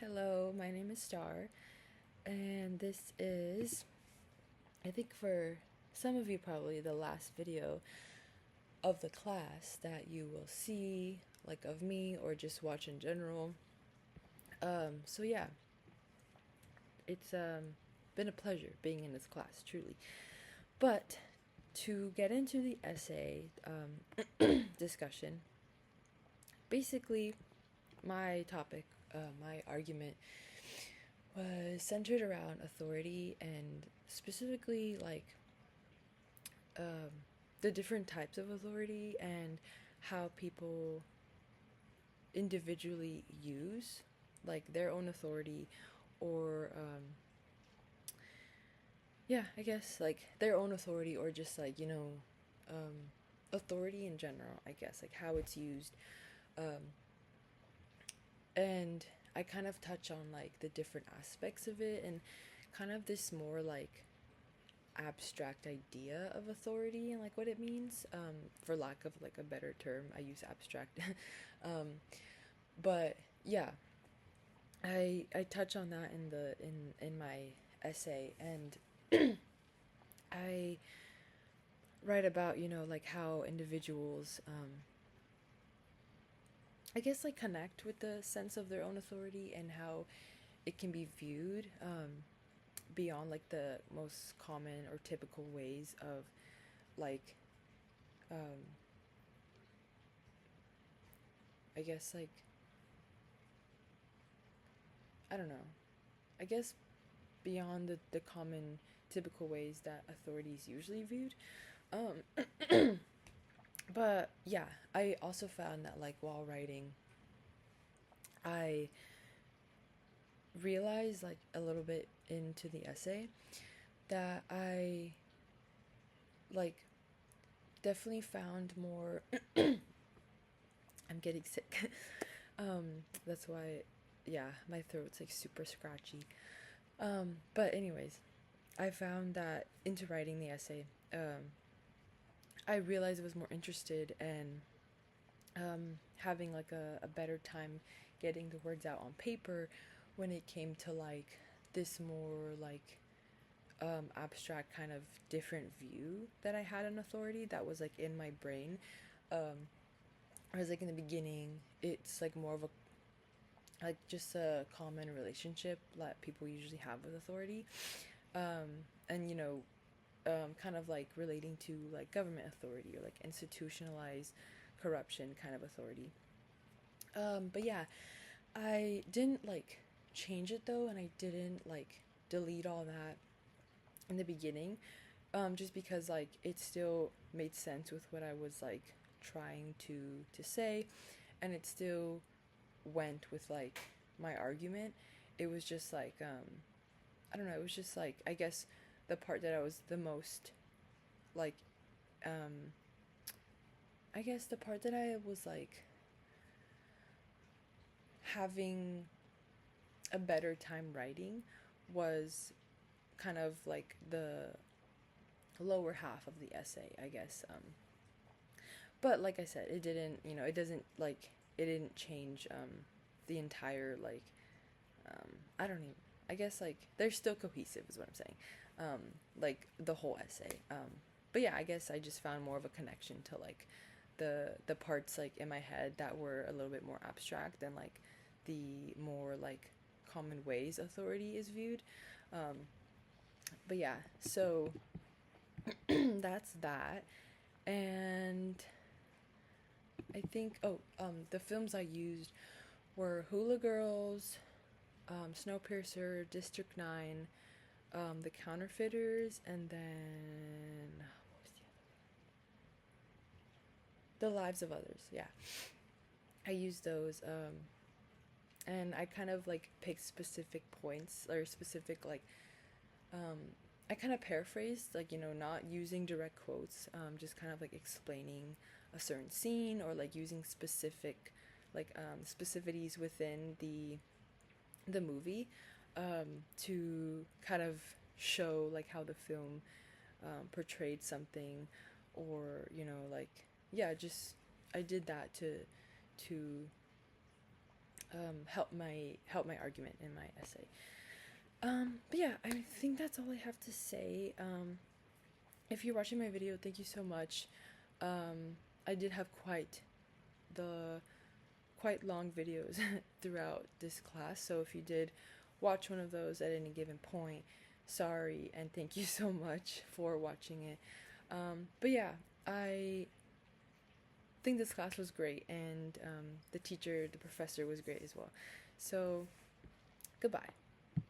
Hello, my name is Star, and this is, I think, for some of you, probably the last video of the class that you will see, like of me, or just watch in general. So yeah, it's been a pleasure being in this class, truly. But to get into the essay discussion, basically, my topic, my argument was centered around authority and specifically like um, the different types of authority and how people individually use like their own authority or yeah, I guess like their own authority or just like authority in general, I guess, like how it's used. um, and I kind of touch on like the different aspects of it and kind of this more like abstract idea of authority and like what it means, for lack of like a better term I use abstract. um, but yeah, I touch on that in my essay, and I write about like how individuals, I guess, like connect with the sense of their own authority and how it can be viewed, beyond like the most common or typical ways of like, um, I guess, like, I don't know, I guess beyond the common typical ways that authority is usually viewed. But yeah, I also found that like while writing, I realized like a little bit into the essay that I like definitely found more. I'm getting sick. That's why, yeah, my throat's like super scratchy. But anyways, I found that into writing the essay, I realized I was more interested in having like a better time getting the words out on paper when it came to like this more like abstract kind of different view that I had on authority that was like in my brain. Whereas like in the beginning, it's like more of a like just a common relationship that people usually have with authority, and kind of like relating to like government authority or like institutionalized corruption kind of authority. But yeah, I didn't like change it though, and I didn't like delete all that in the beginning, just because like it still made sense with what I was like trying to say, and it still went with like my argument. It was just like, I don't know, it was just like, I guess the part that I was the most like, um I guess the part that I was like having a better time writing was kind of like the lower half of the essay, I guess. But like I said, it didn't, it doesn't like, it didn't change the entire like, I don't even, I guess like they're still cohesive is what I'm saying. Like the whole essay. But yeah, I guess I just found more of a connection to like the parts like in my head that were a little bit more abstract than like the more like common ways authority is viewed. Um, but yeah, so that's that. And I think, the films I used were Hula Girls, Snowpiercer, District 9, The Counterfeiters, and then what was the Lives of Others. Yeah, I used those, and I kind of like picked specific points or specific like, um, I kind of paraphrased, like, not using direct quotes, just kind of like explaining a certain scene or like using specific, like, specificities within the movie, to kind of show like how the film, portrayed something, or like, yeah, just I did that to help my argument in my essay. But yeah, I think that's all I have to say. If you're watching my video, thank you so much. I did have quite long videos throughout this class, so if you did watch one of those at any given point, sorry, and thank you so much for watching it. But yeah, I think this class was great, and the professor was great as well. So, goodbye.